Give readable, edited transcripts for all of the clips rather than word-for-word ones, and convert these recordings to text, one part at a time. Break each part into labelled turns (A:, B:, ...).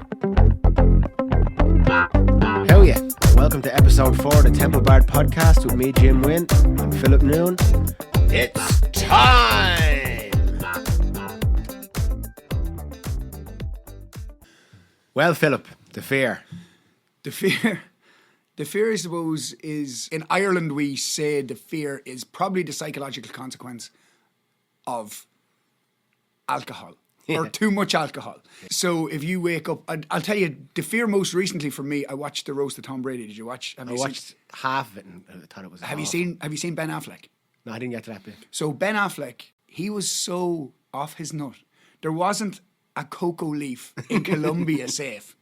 A: Hell yeah. Welcome to episode 4 of the Temple Bard podcast with me, Jim Wynn, and Philip Noon. It's time! Well, Philip, the fear.
B: The fear, I suppose, is in Ireland. We say the fear is probably the psychological consequence of alcohol or too much alcohol. So if you wake up, I'll tell you, the fear most recently for me, I watched the roast of Tom Brady. Did you watch?
A: I watched half of it and I thought it was.
B: Have you seen Ben Affleck?
A: No, I didn't get to that bit.
B: So Ben Affleck, he was so off his nut. There wasn't a cocoa leaf in Colombia safe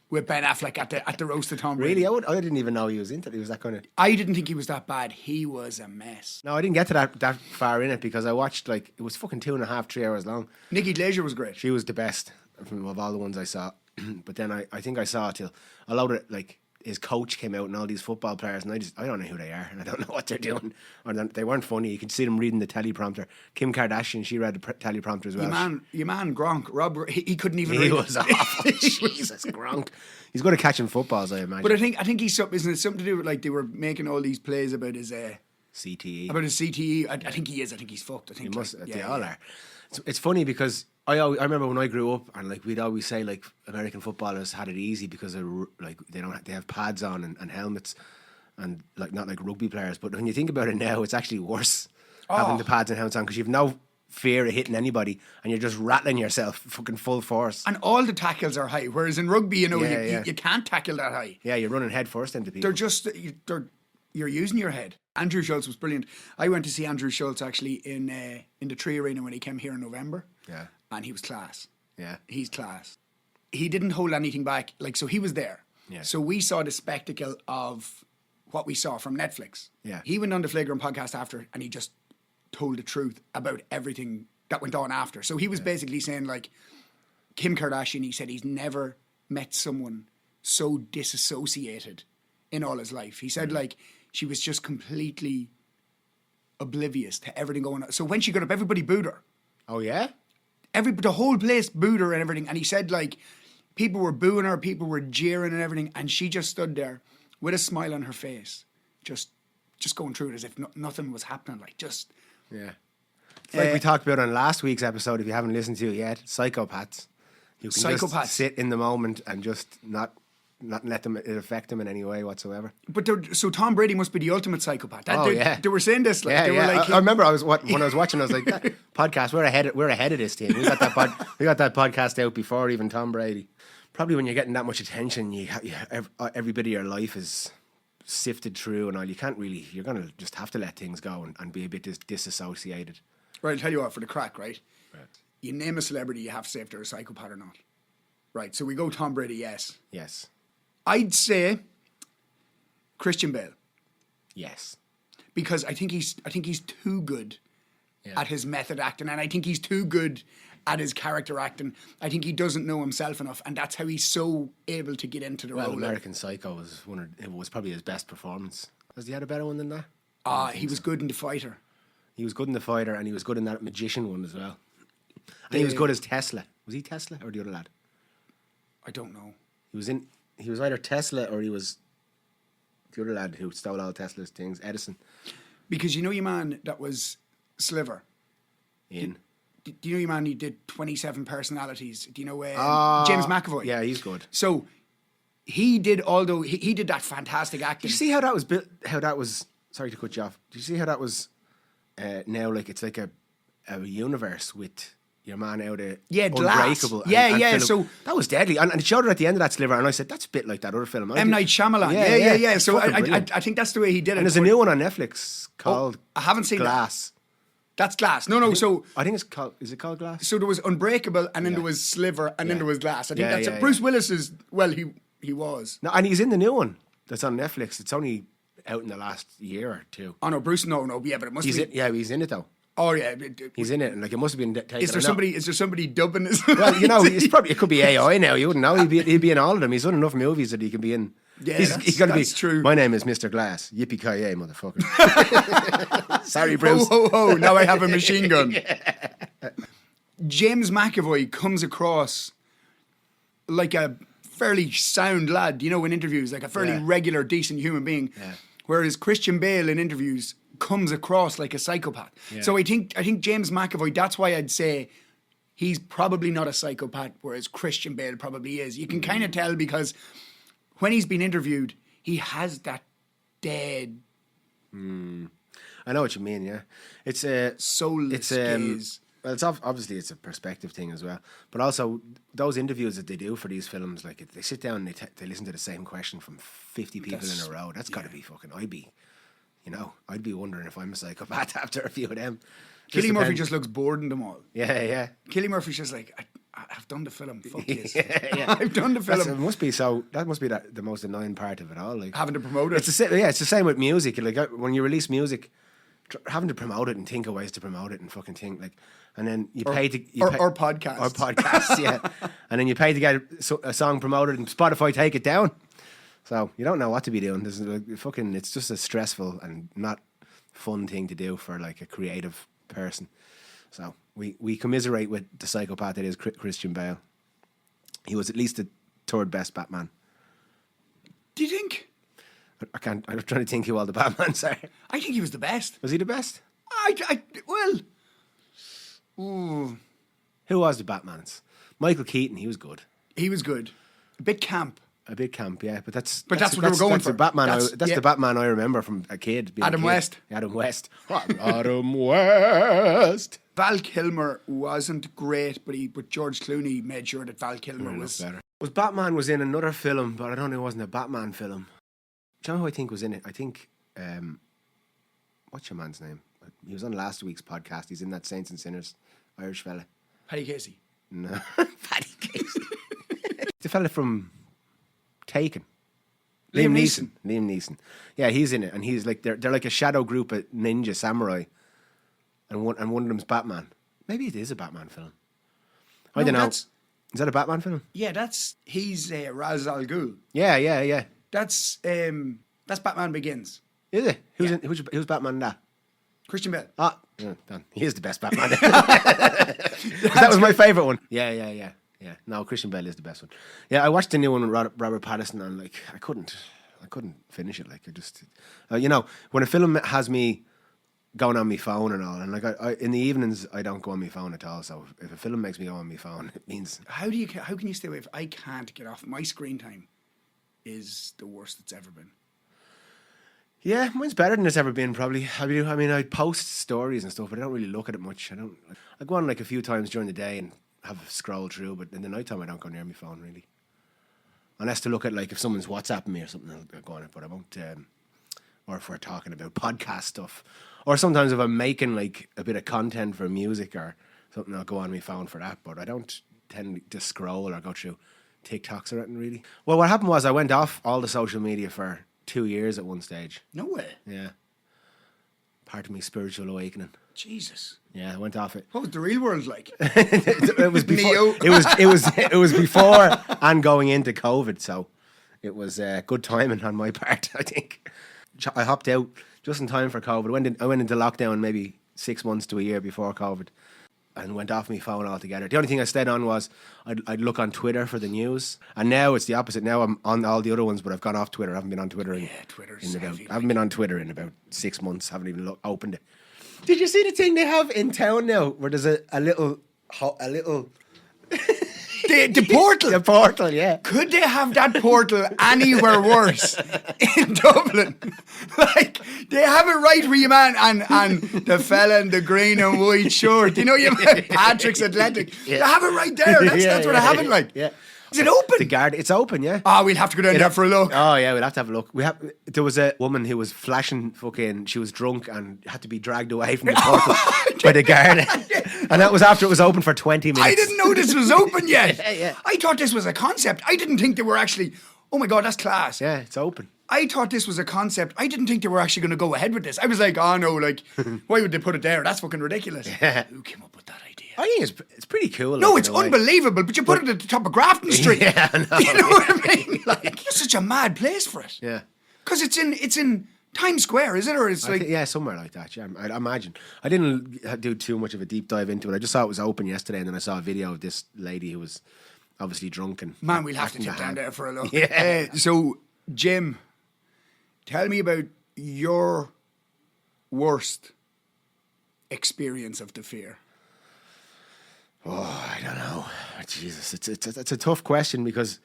B: with Ben Affleck at the roast of Tom Brady.
A: Really? I didn't even know he was into it. He was that kind of...
B: I didn't think he was that bad. He was a mess.
A: No, I didn't get to that far in it because I watched, like, it was fucking 2.5, 3 hours long.
B: Nikki Glaser was great.
A: She was the best of all the ones I saw. But then I think I saw till a lot of, like, his coach came out and all these football players, and I don't know who they are and I don't know what they're doing. Or they weren't funny. You could see them reading the teleprompter. Kim Kardashian, she read the teleprompter as well.
B: Your man Gronk, Rob, he couldn't even read
A: He was awful. Jesus, Gronk. He's good at catching footballs, I imagine.
B: But I think he's something. Isn't it something to do with, like, they were making all these plays about his
A: CTE.
B: About his CTE. I think he is. I think he's fucked. I think
A: he must.
B: Like,
A: they all are. It's funny because I remember when I grew up and, like, we'd always say, like, American footballers had it easy because they have pads on and helmets and, like, not like rugby players. But when you think about it now, it's actually worse having the pads and helmets on because you've no fear of hitting anybody and you're just rattling yourself fucking full force.
B: And all the tackles are high, whereas in rugby, you can't tackle that high.
A: Yeah, you're running head first into people.
B: They're just you're using your head. Andrew Schultz was brilliant. I went to see Andrew Schultz actually in the Tree Arena when he came here in November.
A: Yeah.
B: And he was class.
A: Yeah.
B: He's class. He didn't hold anything back. Like, so he was there.
A: Yeah.
B: So we saw the spectacle of what we saw from Netflix.
A: Yeah.
B: He went on the Flagrant podcast after and he just told the truth about everything that went on after. So he was basically saying, like, Kim Kardashian, he said he's never met someone so disassociated in all his life. He said, like, she was just completely oblivious to everything going on. So when she got up, everybody booed her.
A: Oh, yeah?
B: The whole place booed her and everything. And he said, like, people were booing her, people were jeering and everything. And she just stood there with a smile on her face, just going through it as if nothing was happening. Like, just...
A: Yeah. It's like we talked about on last week's episode, if you haven't listened to it yet, psychopaths. You can just sit in the moment and just not let it affect them in any way whatsoever.
B: But so Tom Brady must be the ultimate psychopath. They were saying this. Like,
A: yeah,
B: they were like,
A: I remember when I was watching, I was like, that podcast, we're ahead of this team. We got that podcast out before even Tom Brady. Probably when you're getting that much attention, every bit of your life is sifted through and all. You're going to just have to let things go and be a bit disassociated.
B: Right, I'll tell you what, for the crack, right? You name a celebrity, you have to say if they're a psychopath or not. Right, so we go Tom Brady, yes.
A: Yes.
B: I'd say Christian Bale.
A: Yes.
B: Because I think he's too good at his method acting, and I think he's too good at his character acting. I think he doesn't know himself enough, and that's how he's so able to get into the role.
A: American Psycho was probably his best performance. Has he had a better one than that?
B: He was good in The Fighter.
A: He was good in The Fighter, and he was good in that Magician one as well. And he was good as Tesla. Was he Tesla or the other lad?
B: I don't know.
A: He was either Tesla or he was the other lad who stole all Tesla's things, Edison.
B: Because you know your man that was Sliver? Do you know your man, he did 27 personalities? Do you know James McAvoy?
A: Yeah, he's good.
B: So he did, although he did that fantastic acting.
A: Did you see how that was built? Sorry to cut you off. Did you see how that was now, like, it's like a universe with your man out of Unbreakable.
B: Yeah.
A: So that was deadly. And it showed it at the end of that Sliver, and I said, that's a bit like that other film.
B: M. Night Shyamalan. Yeah. So I think that's the way he did it.
A: And there's a new one on Netflix called
B: I haven't seen
A: Glass.
B: That's Glass. No. So
A: I think is it called Glass?
B: So there was Unbreakable, and then there was Sliver, and then there was Glass. I think that's it. Bruce Willis is, well, he was.
A: No, and he's in the new one that's on Netflix. It's only out in the last year or two.
B: Oh no, Bruce, no, yeah, but it must be.
A: He's in it though.
B: Oh yeah,
A: he's in it, and like it must have been taken.
B: Is there somebody dubbing this?
A: Well, it could be AI now. You wouldn't know. He'd be in all of them. He's done enough movies that he can be in.
B: Yeah,
A: he's going to be.
B: True.
A: My name is Mr. Glass. Yippee ki yay, motherfucker! Sorry, Bruce.
B: Ho. Now I have a machine gun. James McAvoy comes across like a fairly sound lad, you know, in interviews, like a fairly
A: Yeah.
B: regular, decent human being.
A: Yeah.
B: Whereas Christian Bale in interviews comes across like a psychopath.
A: Yeah.
B: So I think James McAvoy, that's why I'd say he's probably not a psychopath, whereas Christian Bale probably is. You can kind of tell because when he's been interviewed, he has that dead,
A: I know what you mean. Yeah, it's a
B: soulless
A: it's
B: gaze.
A: well, it's obviously it's a perspective thing as well, but also those interviews that they do for these films, like they sit down and they listen to the same question from 50 people
B: That's-
A: in a row. That's got to be fucking. I'd be wondering if I'm a psychopath after a few of them.
B: Cillian Murphy
A: depends.
B: just looks bored in them all.
A: Yeah.
B: Cillian Murphy's just like, I've done the film. Fuck yes.
A: Yeah.
B: I've done the
A: It
B: film.
A: must be so. That must be the most annoying part of it all. Like
B: Having to promote it.
A: it's the same with music. Like when you release music, having to promote it and think of ways to promote it and fucking think like, and then you pay to
B: or podcasts.
A: or podcasts, yeah, and then you pay to get a song promoted and Spotify take it down. So you don't know what to be doing. It's just a stressful and not fun thing to do for like a creative person. So we commiserate with the psychopath that is Christian Bale. He was at least the third best Batman.
B: Do you think?
A: I can't. I'm trying to think who all the Batmans are.
B: I think he was the best.
A: Was he the best?
B: Ooh,
A: Who was the Batmans? Michael Keaton. He was good.
B: he was good. A bit camp.
A: A big camp, yeah, but that's
B: what they were going
A: that's
B: for.
A: The Batman.
B: That's-
A: The Batman I remember from a kid. Being
B: Adam
A: a kid.
B: West.
A: Adam West. Adam West.
B: Val Kilmer wasn't great, but George Clooney made sure that Val Kilmer was
A: better. Batman was in another film, but I don't know. It wasn't a Batman film. Do you know who I think was in it? I think what's your man's name? He was on last week's podcast. He's in that Saints and Sinners, Irish fella.
B: Paddy Casey.
A: No, Paddy Casey. The fella from Taken.
B: Liam Neeson.
A: Liam Neeson. Yeah, he's in it, and he's like they're like a shadow group of ninja samurai, and one of them's Batman. Maybe it is a Batman film. I don't know. Is that a Batman film?
B: Yeah, he's Ra's al Ghul.
A: Yeah.
B: That's Batman Begins.
A: Is it?
B: Yeah.
A: Who's Batman in that?
B: Christian Bale.
A: Done. He is the best Batman. That was my favourite one. Yeah. No, Christian Bale is the best one. Yeah, I watched the new one with Robert Pattinson and like I couldn't finish it. Like I just, when a film has me going on my phone and all, and like I in the evenings I don't go on my phone at all. So if a film makes me go on my phone, it means
B: How can you stay away? I can't get off. My screen time is the worst it's ever been.
A: yeah, mine's better than it's ever been. Probably. I post stories and stuff, but I don't really look at it much. I go on like a few times during the day and have a scroll through, but in the night time I don't go near my phone really, unless to look at like if someone's WhatsApping me or something, I'll go on it. But I won't. Or if we're talking about podcast stuff, or sometimes if I'm making like a bit of content for music or something, I'll go on my phone for that. But I don't tend to scroll or go through TikToks or anything really. Well, what happened was I went off all the social media for 2 years at one stage.
B: No way.
A: Yeah. Part of me spiritual awakening.
B: Jesus.
A: Yeah, I went off it.
B: What was the real world like?
A: It was before.
B: Neo.
A: It was before and going into COVID, so it was good timing on my part. I think I hopped out just in time for COVID. I went into lockdown maybe 6 months to a year before COVID, and went off my phone altogether. The only thing I stayed on was I'd look on Twitter for the news, and now it's the opposite. Now I'm on all the other ones, but I've gone off Twitter. I haven't been on Twitter.
B: Twitter's heavy,
A: I haven't been on Twitter in about 6 months. Haven't even opened it. Did you see the thing they have in town now, where there's a little
B: The portal.
A: the portal? Yeah.
B: Could they have that portal anywhere worse in Dublin? Like, they have it right where you man and the fella in the green and white shirt. You know, you have Patrick's Athletic.
A: Yeah.
B: They have it right there. That's what I have it like.
A: Yeah.
B: Is it open?
A: The guard, it's open, yeah.
B: We'll have to go down there for a look.
A: Oh yeah, we'll have to have a look. There was a woman who was flashing fucking. She was drunk and had to be dragged away from the portal by the guard, and that was after it was open for 20 minutes.
B: I didn't know this was open yet.
A: Yeah.
B: I thought this was a concept. I didn't think they were actually. Oh my God, that's class.
A: Yeah, it's open.
B: I thought this was a concept. I didn't think they were actually going to go ahead with this. I was like, oh no, like, why would they put it there? That's fucking ridiculous.
A: Yeah.
B: Who came up with that idea?
A: I think it's pretty cool.
B: No,
A: like,
B: it's
A: in a way.
B: unbelievable, but you put it at the top of Grafton Street.
A: Yeah, I know.
B: You know what I mean? Like, it's such a mad place for it.
A: Yeah.
B: Because it's in Times Square, is it? Or it's like...
A: Yeah, somewhere like that. Yeah, I imagine. I didn't do too much of a deep dive into it. I just saw it was open yesterday, and then I saw a video of this lady who was obviously drunk and
B: Man, we'll have to
A: acting the
B: take down
A: hand.
B: there for a look.
A: Yeah.
B: So, Jim, tell me about your worst experience of the fear.
A: Oh, I don't know. Jesus, it's a tough question because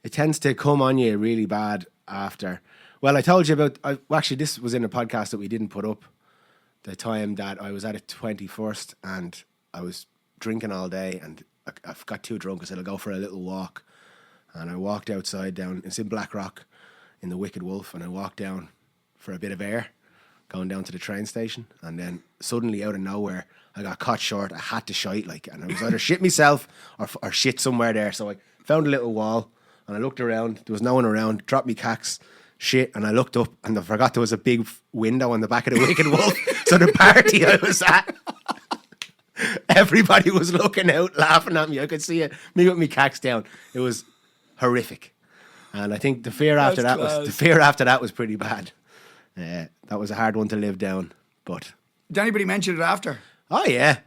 A: it tends to come on you really bad after. Well, I told you about. Actually, this was in a podcast that we didn't put up. The time that I was at a 21st and I was drinking all day and I got too drunk. I said I'll go for a little walk, and I walked outside down. It's in Blackrock, in the Wicked Wolf, and I walked down for a bit of air, going down to the train station, and then suddenly out of nowhere I got caught short. I had to shite and I was either shit myself or shit somewhere there. So I found a little wall and I looked around. There was no one around. Dropped me cacks, shit, and I looked up and I forgot there was a big window on the back of the Wicked Wolf. So the party I was at, everybody was looking out, laughing at me. I could see it. Me with me cacks down. It was horrific, and I think the fear after that was pretty bad. That was a hard one to live down. But
B: Did anybody mention it after?
A: oh yeah,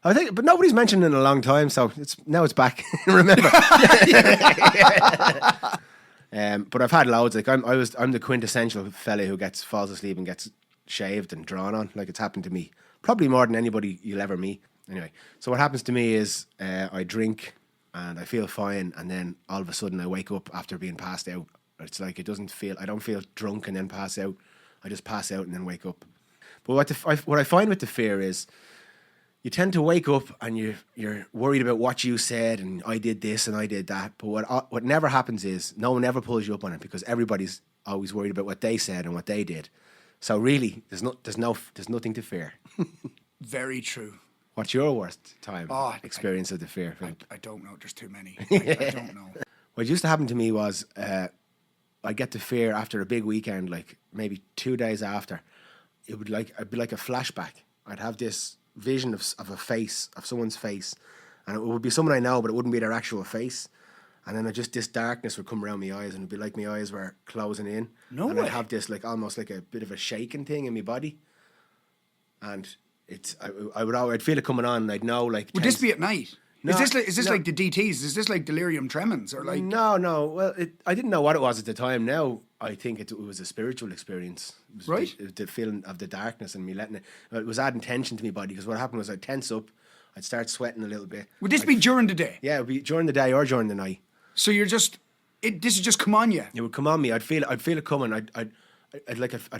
A: I think, but nobody's mentioned it in a long time, so it's back. Remember. But I've had loads. Like I'm the quintessential fella who falls asleep and gets shaved and drawn on. Like, it's happened to me probably more than anybody you'll ever meet. Anyway, so what happens to me is I drink and I feel fine, and then all of a sudden I wake up after being passed out. It's like I don't feel drunk and then pass out. I just pass out and then wake up. But what I find with the fear is you tend to wake up and you're worried about what you said and I did this and I did that. But what never happens is no one ever pulls you up on it because everybody's always worried about what they said and what they did. So really, there's nothing to fear.
B: Very true.
A: What's your worst experience of the fear?
B: I don't know. There's too many. I don't know.
A: What used to happen to me was I'd get the fear after a big weekend, like maybe 2 days after. I'd be like a flashback. I'd have this vision of a face, of someone's face, and it would be someone I know, but it wouldn't be their actual face. And then this darkness would come around my eyes, and it'd be like my eyes were closing in.
B: No
A: and
B: way.
A: I'd have this almost like a bit of a shaking thing in my body, and I'd feel it coming on, and I'd know like.
B: Would this be at night?
A: No,
B: is this
A: no.
B: like the DTs? Is this like delirium tremens or like?
A: No. Well, I didn't know what it was at the time. Now I think it was a spiritual experience. It was
B: Right.
A: the feeling of the darkness and me letting it. It was adding tension to my body because what happened was I'd tense up, I'd start sweating a little bit.
B: Would this be during the day?
A: Yeah, it would be during the day or during the night.
B: So you're just this would just come on you.
A: It would come on me. I'd feel it coming. I'd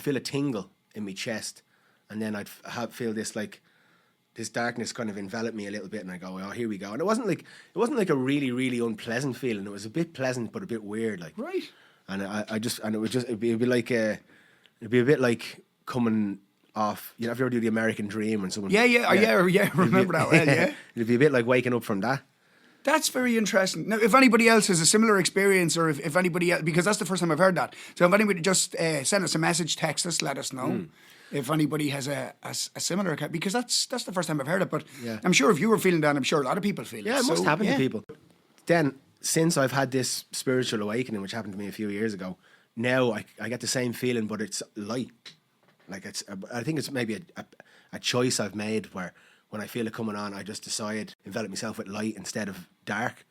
A: feel a tingle in my chest, and then I'd feel this darkness kind of envelop me a little bit, and I go, oh, here we go. And it wasn't like a really, really unpleasant feeling. It was a bit pleasant, but a bit weird, like.
B: Right.
A: And it'd be a bit like coming off. You know, if you ever do the American Dream when someone.
B: Yeah. Remember that well. Yeah.
A: It'd be a bit like waking up from that.
B: That's very interesting. Now, if anybody else has a similar experience, or if anybody else, because that's the first time I've heard that. So if anybody just send us a message, text us, let us know. If anybody has a similar account, because that's the first time I've heard it. But
A: Yeah.
B: I'm sure if you were feeling that, I'm sure a lot of people feel it.
A: Yeah, it must
B: So,
A: happen
B: yeah.
A: to people. Then, since I've had this spiritual awakening, which happened to me a few years ago, now I get the same feeling, but it's light. Like I think it's maybe a choice I've made where when I feel it coming on, I just decide envelop myself with light instead of dark,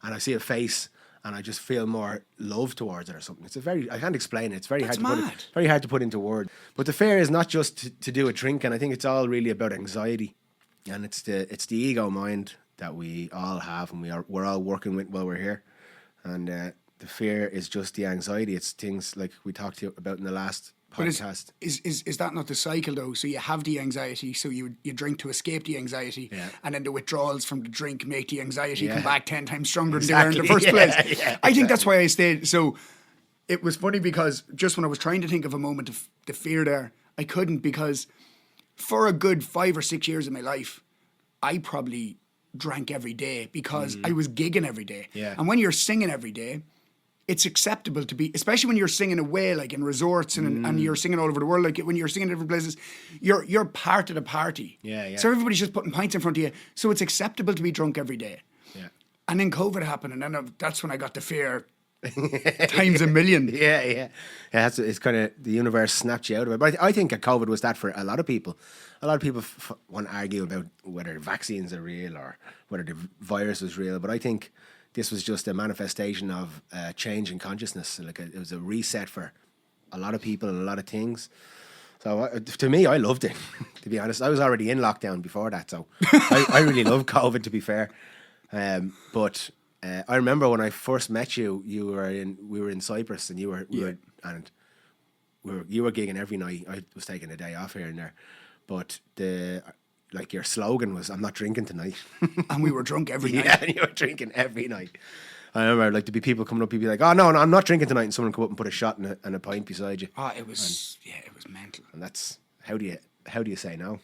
A: and I see a face and I just feel more love towards it or something. I can't explain it. It's very
B: That's
A: hard to
B: mad.
A: very hard to put into words. But the fear is not just to do with drinking. I think it's all really about anxiety, and it's the ego mind that we all have, and we're all working with while we're here. And the fear is just the anxiety. It's things like we talked to you about in the last
B: But
A: podcast.
B: is that not the cycle though? So you have the anxiety, so you drink to escape the anxiety,
A: Yeah.
B: and then the withdrawals from the drink make the anxiety
A: Yeah.
B: come back 10 times stronger than they were in the
A: Exactly.
B: first place.
A: Yeah,
B: I think that's why I stayed. So it was funny because just when I was trying to think of a moment of the fear there, I couldn't, because for a good 5 or 6 years of my life, I probably drank every day because I was gigging every day.
A: Yeah.
B: And when you're singing every day, it's acceptable to be, especially when you're singing away, like in resorts and you're singing all over the world, like when you're singing in different places, you're part of the party.
A: Yeah.
B: So everybody's just putting pints in front of you. So it's acceptable to be drunk every day.
A: Yeah.
B: And then COVID happened, and then that's when I got the fear times a million.
A: Yeah. It's kind of the universe snapped you out of it. But I think COVID was that for a lot of people. A lot of people want to argue about whether vaccines are real or whether the virus is real. But I think this was just a manifestation of change in consciousness. Like it was a reset for a lot of people and a lot of things. So to me, I loved it. To be honest, I was already in lockdown before that, so I really loved COVID. To be fair, but I remember when I first met you, we were in Cyprus, and you were gigging every night. I was taking a day off here and there, but your slogan was, "I'm not drinking tonight,"
B: and we were drunk every night.
A: Yeah, and you were drinking every night. I remember there'd be people coming up, you'd be like, "Oh no, I'm not drinking tonight," and someone would come up and put a shot and a pint beside you.
B: Oh, it was mental.
A: And that's how do you say no?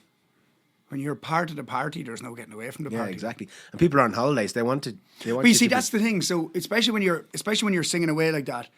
B: When you're part of the party, there's no getting away from the party.
A: Yeah, exactly. And people are on holidays; they want.
B: But you see, that's the thing. So especially when you're singing away like that,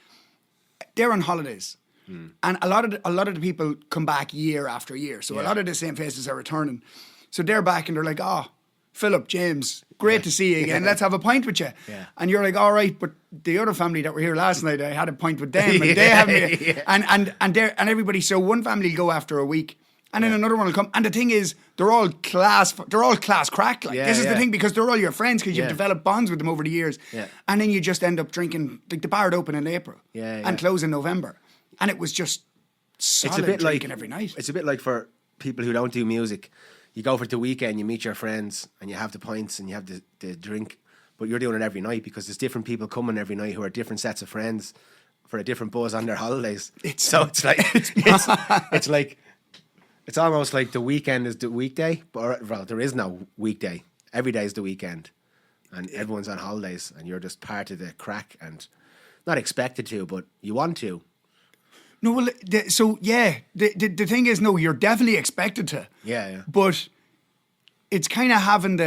B: they're on holidays, and a lot of the people come back year after year. So a lot of the same faces are returning. So they're back and they're like, "Oh, Philip, James, great to see you again. Let's have a pint with you."
A: Yeah.
B: And you're like, "All right," but the other family that were here last night, I had a pint with them, and they haven't. And everybody. So one family will go after a week, and then another one will come. And the thing is, they're all class crack. Like this is the thing, because they're all your friends, because you've developed bonds with them over the years.
A: Yeah.
B: And then you just end up drinking. Like the bar would open in April, and close in November, and it was just solid
A: it's a bit
B: drinking
A: like
B: every night.
A: It's a bit like for people who don't do music. You go for the weekend, you meet your friends, and you have the pints and you have the drink, but you're doing it every night because there's different people coming every night who are different sets of friends for a different buzz on their holidays. It's almost like the weekend is the weekday, but there is no weekday. Every day is the weekend, and everyone's on holidays, and you're just part of the crack, and not expected to, but you want to.
B: No, well, the thing is, no, you're definitely expected to.
A: Yeah.
B: But it's kind of having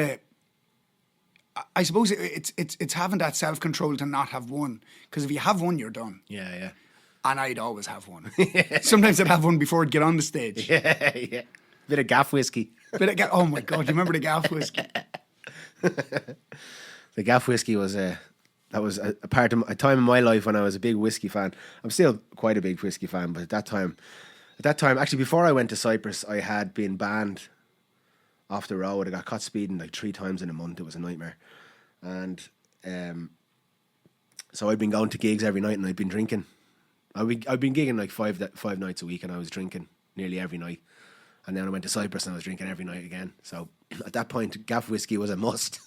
B: I suppose it's having that self-control to not have one. Because if you have one, you're done.
A: Yeah.
B: And I'd always have one. Sometimes I'd have one before I'd get on the stage.
A: Yeah. Bit of gaff whiskey.
B: Oh my God, you remember the gaff whiskey?
A: The gaff whiskey was that was a part of a time in my life when I was a big whiskey fan. I'm still quite a big whiskey fan, but at that time, actually before I went to Cyprus, I had been banned off the road. I got caught speeding like 3 times in a month. It was a nightmare. And so I'd been going to gigs every night and I'd been drinking. I'd been gigging like five nights a week, and I was drinking nearly every night. And then I went to Cyprus and I was drinking every night again. So at that point, gaff whiskey was a must.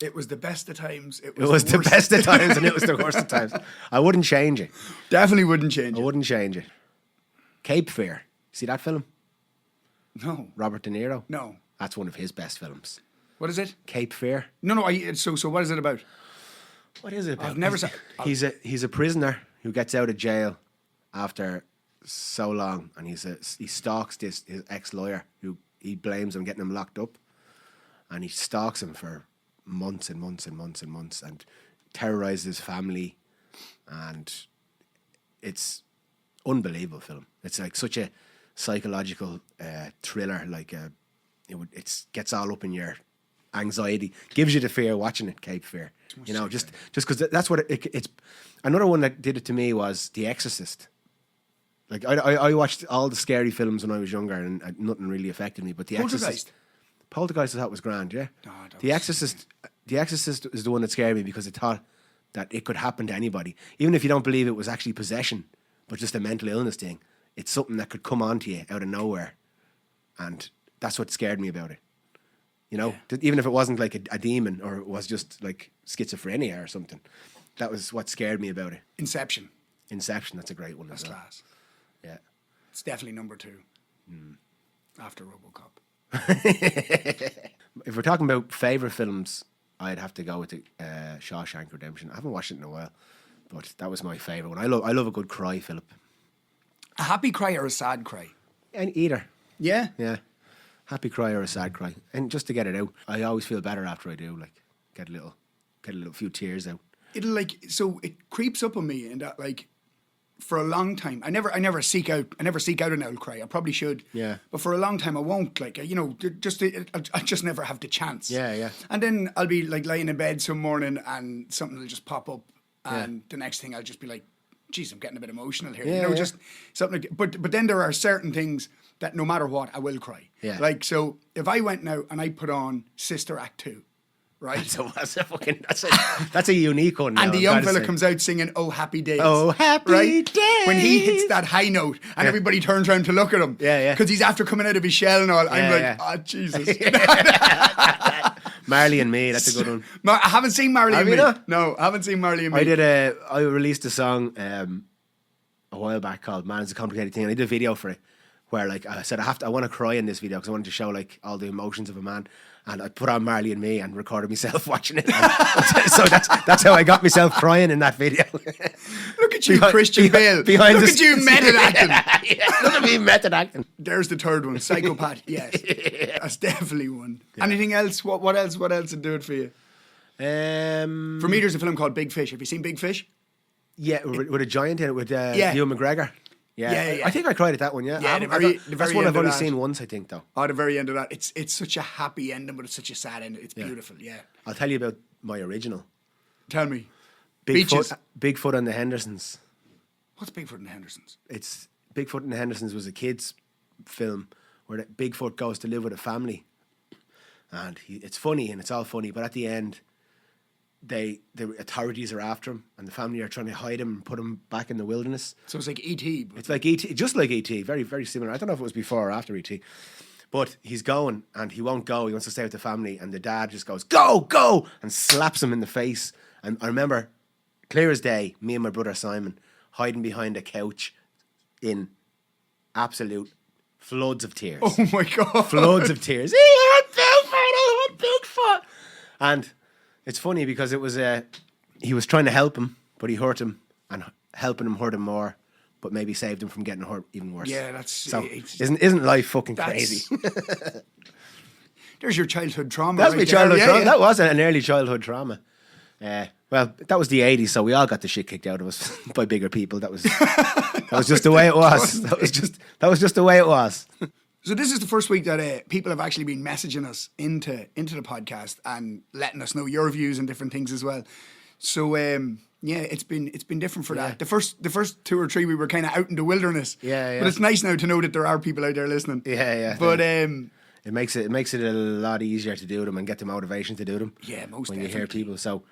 B: It was the best of times.
A: It was the best of times, and it was the worst of times. I wouldn't change it.
B: Definitely wouldn't change it.
A: I wouldn't change it. Cape Fear. See that film?
B: No.
A: Robert De Niro?
B: No.
A: That's one of his best films.
B: What is it?
A: Cape Fear.
B: No. So what is it about?
A: What is it about?
B: I've never seen.
A: He's a prisoner who gets out of jail after so long, and he stalks his ex-lawyer who he blames on getting him locked up, and he stalks him for months and months and months and months, and terrorizes his family, and it's unbelievable film. It's like such a psychological thriller. Like it gets all up in your anxiety, gives you the fear watching it. Cape Fear, just because that's what it's. Another one that did it to me was The Exorcist. Like I watched all the scary films when I was younger, and nothing really affected me. But The Exorcist. Poltergeist I thought was grand, yeah. The Exorcist is the one that scared me because it thought that it could happen to anybody. Even if you don't believe it was actually possession, but just a mental illness thing. It's something that could come onto you out of nowhere. And that's what scared me about it. Even if it wasn't like a demon, or it was just like schizophrenia or something. That was what scared me about it.
B: Inception,
A: that's a great one.
B: That's
A: as well.
B: class.
A: Yeah.
B: It's definitely number 2 after RoboCop.
A: If we're talking about favourite films, I'd have to go with the Shawshank Redemption. I haven't watched it in a while, but that was my favourite one. I love a good cry, Philip.
B: A happy cry or a sad cry?
A: Either.
B: Yeah?
A: Yeah. Happy cry or a sad cry. And just to get it out. I always feel better after I do, like, get a little few tears out.
B: It creeps up on me in that, like, for a long time, I never seek out an old cry. I probably should.
A: Yeah.
B: But for a long time, I won't. Like, I just never have the chance.
A: Yeah.
B: And then I'll be like lying in bed some morning, and something will just pop up, and the next thing I'll just be like, "Geez, I'm getting a bit emotional here."
A: Yeah,
B: just something. But then there are certain things that no matter what, I will cry.
A: Yeah.
B: Like, so if I went now and I put on Sister Act 2, right?
A: That's a unique one.
B: And
A: now,
B: the
A: I've
B: young
A: gotta
B: fella
A: say.
B: comes out singing "Oh Happy Days."
A: Oh, happy
B: right?
A: days.
B: When he hits that high note, and everybody turns around to look at him,
A: Yeah.
B: because he's after coming out of his shell and all. I'm like,
A: Yeah.
B: oh Jesus.
A: Marley and Me. That's a good one.
B: I haven't seen Marley
A: Have
B: and
A: you
B: Me.
A: not?
B: No, I haven't seen Marley and Me.
A: I released a song a while back called "Man, It's a Complicated Thing." And I did a video for it where, like, I said I want to cry in this video because I wanted to show like all the emotions of a man. And I put on Marley and Me and recorded myself watching it. So that's how I got myself crying in that video.
B: Look at you, Christian Bale. Look at you, method acting.
A: Look at me, method acting.
B: There's the third one, psychopath. Yes, that's definitely one. Anything else? What else? What else would do it for you? For me, there's a film called Big Fish. Have you seen Big Fish?
A: Yeah, with a giant in it with
B: Yeah.
A: Ewan McGregor. Yeah. I think I cried at that one. Yeah,
B: Yeah, the
A: that's
B: very
A: one
B: end
A: I've
B: of
A: only
B: that.
A: seen once. I think though.
B: Oh, the very end of that. It's such a happy ending, but it's such a sad ending. It's beautiful. Yeah.
A: I'll tell you about my original.
B: Tell me. Beaches.
A: Bigfoot and the Hendersons.
B: What's Bigfoot and the Hendersons?
A: It's Bigfoot and the Hendersons was a kids' film where Bigfoot goes to live with a family, and it's funny and it's all funny, but at the end, the authorities are after him, and the family are trying to hide him and put him back in the wilderness.
B: So it's like E.T.
A: It's like E.T., just like E.T., very, very similar. I don't know if it was before or after E.T., but he's going and he won't go. He wants to stay with the family, and the dad just goes, "Go, go," and slaps him in the face. And I remember, clear as day, me and my brother Simon hiding behind a couch in absolute floods of tears.
B: Oh my God.
A: Floods of tears. He had Bigfoot. And it's funny because it was he was trying to help him, but he hurt him, and helping him hurt him more, but maybe saved him from getting hurt even worse.
B: Yeah, that's
A: so. Isn't life fucking crazy?
B: There's your childhood trauma.
A: That's my childhood trauma.
B: Yeah.
A: That was an early childhood trauma. Well, that was the 80s, so we all got the shit kicked out of us by bigger people. That was just the way it was. That was just the way it was.
B: So this is the first week that people have actually been messaging us into the podcast and letting us know your views and different things as well. So it's been different for that. The first 2 or 3 we were kind of out in the wilderness.
A: Yeah.
B: But it's nice now to know that there are people out there listening.
A: Yeah.
B: But
A: it makes it a lot easier to do them and get the motivation to do them.
B: Yeah, most
A: when
B: definitely.
A: you hear people. So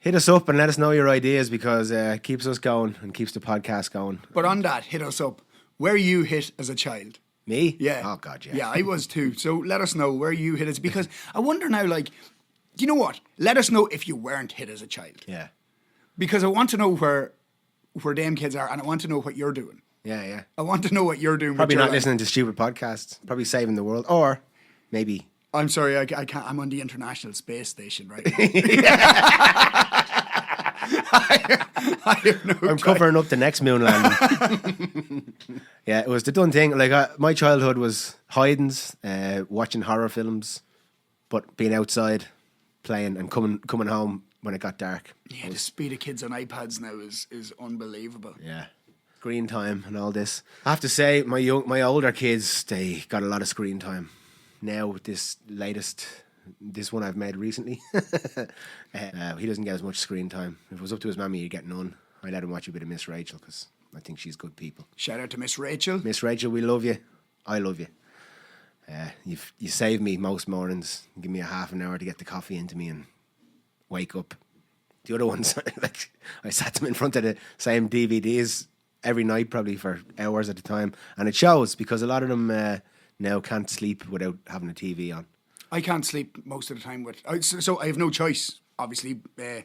A: hit us up and let us know your ideas, because it keeps us going and keeps the podcast going.
B: But on that, hit us up. Where you hit as a child?
A: Me?
B: Yeah.
A: Oh God, yeah.
B: Yeah, I was too. So let us know where you hit us, because I wonder now, like, you know what? Let us know if you weren't hit as a child.
A: Yeah.
B: Because I want to know where them kids are, and I want to know what you're doing.
A: Yeah.
B: I want to know what you're doing.
A: Probably
B: with your
A: not
B: life.
A: listening to stupid podcasts. Probably saving the world, or maybe.
B: I'm sorry, I can't. I'm on the International Space Station right now. I have no
A: I'm covering up the next moon landing. Yeah, it was the done thing. Like my childhood was hidings, watching horror films, but being outside, playing, and coming home when it got dark.
B: Yeah, the speed of kids on iPads now is unbelievable.
A: Yeah, screen time and all this. I have to say, my older kids, they got a lot of screen time. Now with this one I've made recently, he doesn't get as much screen time. If it was up to his mammy, he'd get none. I let him watch a bit of Miss Rachel because I think she's good people.
B: Shout out to Miss Rachel.
A: Miss Rachel, we love you. I love you. You save me most mornings. Give me a half an hour to get the coffee into me and wake up. The other ones, like I sat them in front of the same DVDs every night, probably for hours at a time, and it shows because a lot of them now can't sleep without having a TV on.
B: I can't sleep most of the time so I have no choice. Obviously, I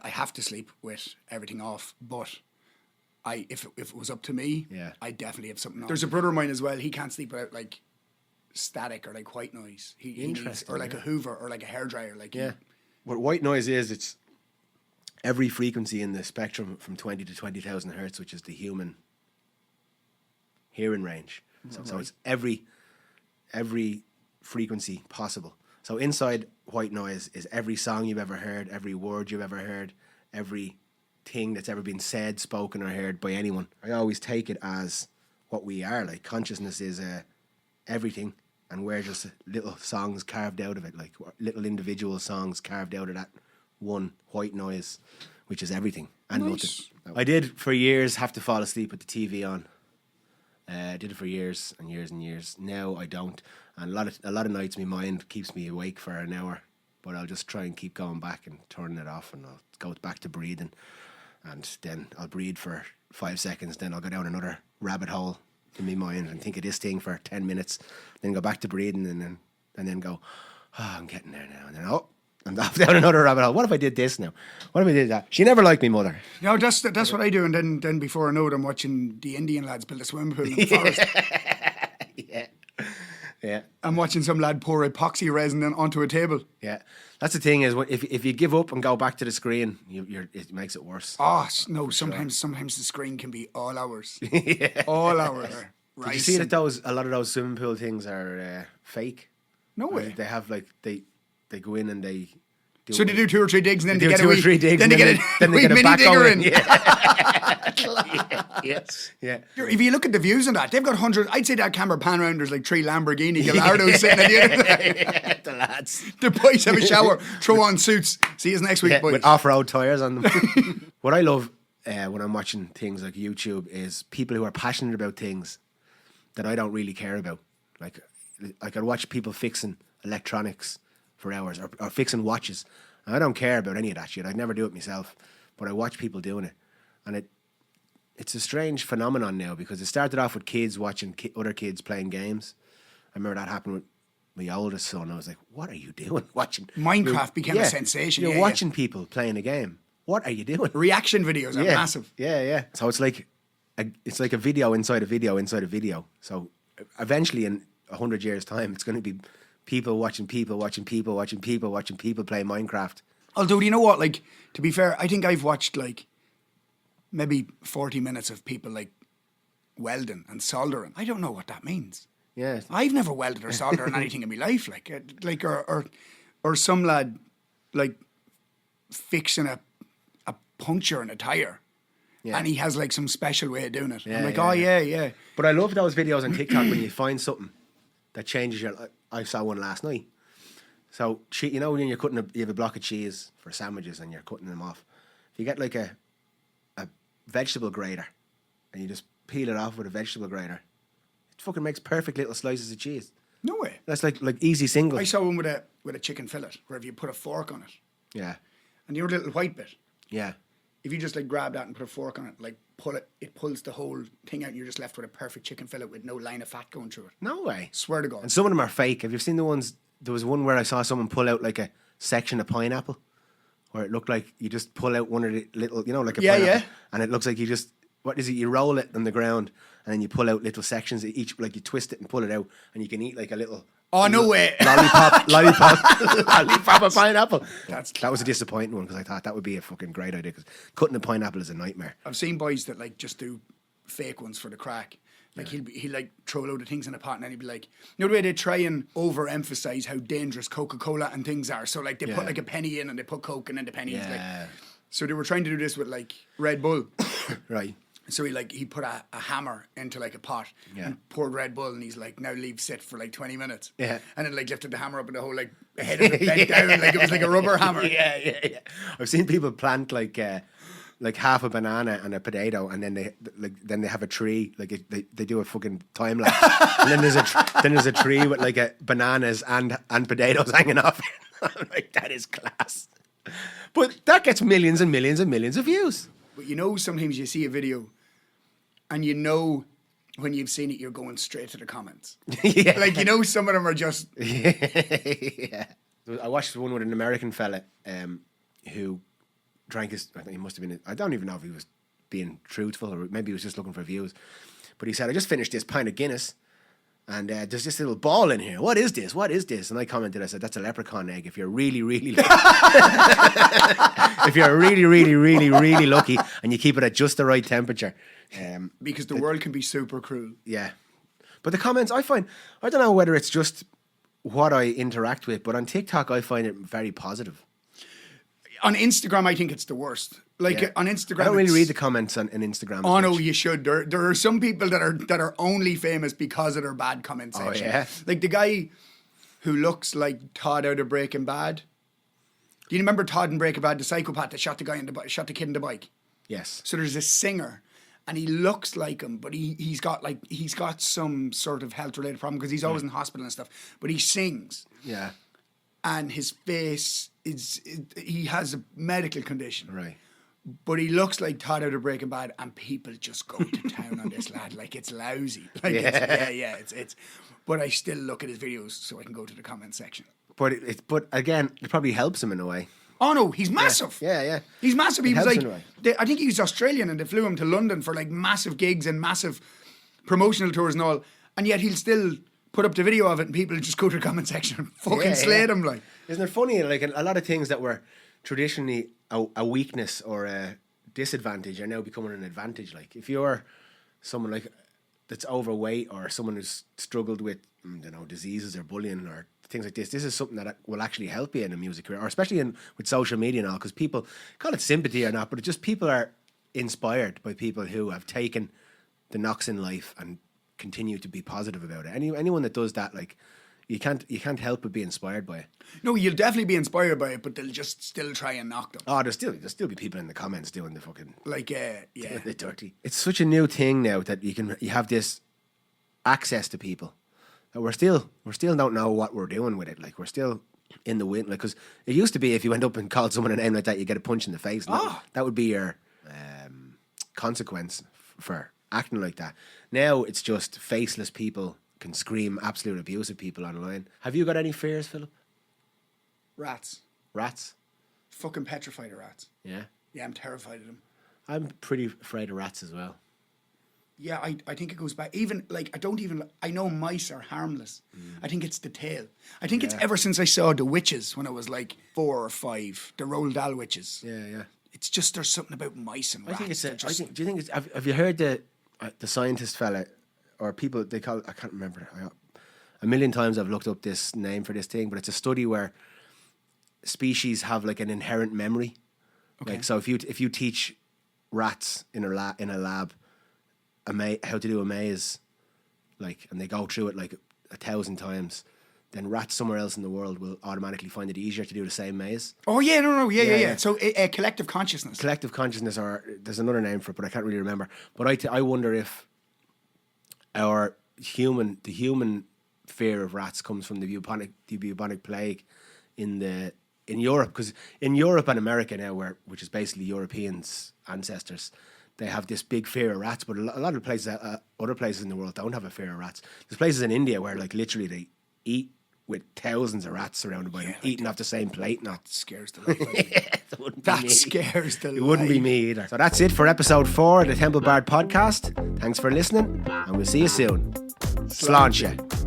B: have to sleep with everything off. But if it was up to me, I definitely have something on. There's a brother of mine as well. He can't sleep without like static or like white noise. He needs, or like a Hoover or like a hairdryer. Like
A: What white noise is, it's every frequency in the spectrum from 20 to 20,000 hertz, which is the human hearing range. So it's every frequency possible. So inside white noise is every song you've ever heard, every word you've ever heard, every thing that's ever been said, spoken, or heard by anyone. I always take it as what we are. Like consciousness is everything, and we're just little songs carved out of it, like little individual songs carved out of that one white noise, which is everything and nothing. I did for years have to fall asleep with the TV on. I did it for years and years and years. Now I don't, and a lot of nights my mind keeps me awake for an hour but I'll just try and keep going back and turning it off, and I'll go back to breathing, and then I'll breathe for 5 seconds, then I'll go down another rabbit hole in my mind and think of this thing for 10 minutes, then go back to breathing, and then go, oh, I'm getting there now, and then I'm off down another rabbit hole. What if I did this now? What if I did that? She never liked me mother.
B: No, that's what I do, and then before I know it, I'm watching the Indian lads build a swimming pool in the forest.
A: Yeah.
B: I'm watching some lad pour epoxy resin onto a table.
A: Yeah. That's the thing is, if you give up and go back to the screen, it makes it worse.
B: Oh no! Sometimes the screen can be all hours. Yeah. All hours.
A: Did you see that a lot of those swimming pool things are fake?
B: No way.
A: They have like they go in and they.
B: They do 2 or 3 digs and then
A: they
B: get
A: two or three digs. Then they get a
B: mini digger in.
A: Yes. Yeah.
B: If you look at the views on that, they've got hundreds. I'd say that camera pan around, there's like 3 Lamborghini Gallardos sitting at the end of that.
A: The lads.
B: The boys have a shower, throw on suits. See you next week, boys.
A: With off-road tyres on them. What I love when I'm watching things like YouTube is people who are passionate about things that I don't really care about. Like I could watch people fixing electronics for hours or fixing watches. And I don't care about any of that shit. I'd never do it myself. But I watch people doing it. And it's a strange phenomenon now because it started off with kids watching other kids playing games. I remember that happened with my oldest son. I was like, what are you doing? Watching
B: Minecraft became a sensation.
A: You're watching people playing a game. What are you doing?
B: Reaction videos are massive.
A: Yeah. So it's like a video inside a video inside a video. So eventually in 100 years' time, it's going to be people watching people watching people watching people watching people play Minecraft.
B: Although, you know what? Like, to be fair, I think I've watched like maybe 40 minutes of people like welding and soldering. I don't know what that means.
A: Yeah,
B: I've never welded or soldered anything in my life. Or some lad like fixing a puncture in a tire. Yeah. And he has like some special way of doing it. I'm like, yeah.
A: But I love those videos on TikTok when you find something that changes your life. I saw one last night. So, you know, when you're cutting you have a block of cheese for sandwiches and you're cutting them off. If you get like a vegetable grater and you just peel it off with a vegetable grater, it fucking makes perfect little slices of cheese.
B: No way.
A: That's like easy singles.
B: I saw one with a chicken fillet where if you put a fork on it.
A: Yeah.
B: And your little white bit.
A: Yeah.
B: If you just like grab that and put a fork on it, like pull it, it pulls the whole thing out and you're just left with a perfect chicken fillet with no line of fat going through it.
A: No way.
B: Swear to God.
A: And some of them are fake. Have you seen the ones? There was one where I saw someone pull out like a section of pineapple where it looked like you just pull out one of the little, you know, like a pineapple. Yeah. And it looks like you just, what is it? You roll it on the ground and then you pull out little sections of each, like you twist it and pull it out and you can eat like a little.
B: Oh, no way.
A: Lollipop of pineapple. That was a disappointing one because I thought that would be a fucking great idea because cutting a pineapple is a nightmare.
B: I've seen boys that like just do fake ones for the crack. Like he'll like throw a load of things in a pot and then he'd be like, you know the way they try and overemphasize how dangerous Coca-Cola and things are. So like they put like a penny in and they put Coke and then the penny is like. So they were trying to do this with like Red Bull.
A: Right.
B: So he put a hammer into like a pot and poured Red Bull and he's like, now leave sit for like 20 minutes.
A: Yeah.
B: And then like lifted the hammer up and the whole like head of it bent down like it was like a rubber hammer.
A: Yeah. I've seen people plant like half a banana and a potato and then they have a tree, like they do a fucking time lapse. And then there's a tree with like bananas and potatoes hanging off. I'm like, that is class. But that gets millions and millions and millions of views.
B: But you know, sometimes you see a video and you know when you've seen it, you're going straight to the comments. Yeah. Like, you know, some of them are just...
A: Yeah. I watched one with an American fella who drank his... I think he must have been... I don't even know if he was being truthful or maybe he was just looking for views. But he said, I just finished this pint of Guinness and there's this little ball in here. What is this? What is this? And I commented, I said, that's a leprechaun egg. If you're really, really lucky. If you're really, really, really, really lucky and you keep it at just the right temperature.
B: Because the world can be super cruel.
A: Yeah. But the comments, I find, I don't know whether it's just what I interact with, but on TikTok, I find it very positive.
B: On Instagram, I think it's the worst. Like on Instagram,
A: I don't really read the comments on Instagram.
B: Oh no, you should. There are some people that are only famous because of their bad comment section.
A: Oh yeah.
B: Like the guy who looks like Todd out of Breaking Bad. Do you remember Todd in Breaking Bad, the psychopath that shot the kid in the bike?
A: Yes.
B: So there's a singer, and he looks like him, but he's got some sort of health related problem because he's always in hospital and stuff. But he sings.
A: Yeah.
B: and his face he has a medical condition.
A: Right.
B: But he looks like Todd out of Breaking Bad, and people just go to town on this lad. Like, it's lousy. Like, it's. But I still look at his videos so I can go to the comment section.
A: But again, it probably helps him in a way.
B: Oh no, he's massive.
A: Yeah.
B: He's massive. He was
A: helps
B: like,
A: in a way.
B: I think he's Australian, and they flew him to London for like massive gigs and massive promotional tours and all. And yet he'll still put up the video of it, and people just go to the comment section and fucking slay him. Like,
A: isn't it funny? Like a lot of things that were traditionally a weakness or a disadvantage are now becoming an advantage. Like if you're someone like that's overweight or someone who's struggled with diseases or bullying or things like this is something that will actually help you in a music career, or especially with social media and all, because people, call it sympathy or not, but it's just people are inspired by people who have taken the knocks in life and continue to be positive about it. Anyone that does that, like, you can't help but be inspired by it.
B: No, you'll definitely be inspired by it, but they'll just still try and knock them.
A: Oh, there'll still be people in the comments doing the fucking
B: doing
A: the dirty. It's such a new thing now that you have this access to people that we're still don't know what we're doing with it. Like, we're still in the wind. Like, because it used to be if you went up and called someone a name like that, you get a punch in the face. That would be your consequence for acting like that. Now it's just faceless people can scream absolute abuse at people online. Have you got any fears, Philip?
B: Rats.
A: Rats?
B: Fucking petrified of rats.
A: Yeah?
B: Yeah, I'm terrified of them.
A: I'm pretty afraid of rats as well.
B: Yeah, I think it goes back. Even, like, I know mice are harmless. I think it's the tail. I think it's ever since I saw The Witches when I was like 4 or 5, the Roald Dahl witches.
A: Yeah.
B: It's just, there's something about mice and rats.
A: Do you think it's, have you heard the scientist fella, or people, they call it, I can't remember. A million times I've looked up this name for this thing, but it's a study where species have like an inherent memory. Okay. Like, so if you teach rats in a lab how to do a maze, like, and they go through it like 1,000 times, then rats somewhere else in the world will automatically find it easier to do the same maze.
B: Oh yeah, no, yeah. So collective consciousness.
A: Collective consciousness, or there's another name for it, but I can't really remember. But I wonder if the human fear of rats comes from the bubonic plague in Europe, because in Europe and America now, which is basically Europeans' ancestors, they have this big fear of rats. But a lot of places, other places in the world don't have a fear of rats. There's places in India where, like, literally they eat with thousands of rats surrounded by them, eating off the same plate. That
B: scares the life out of me. That scares the life.
A: It wouldn't be me either. So that's it for episode 4 of the Temple Bard podcast. Thanks for listening, and we'll see you soon. Sláinte.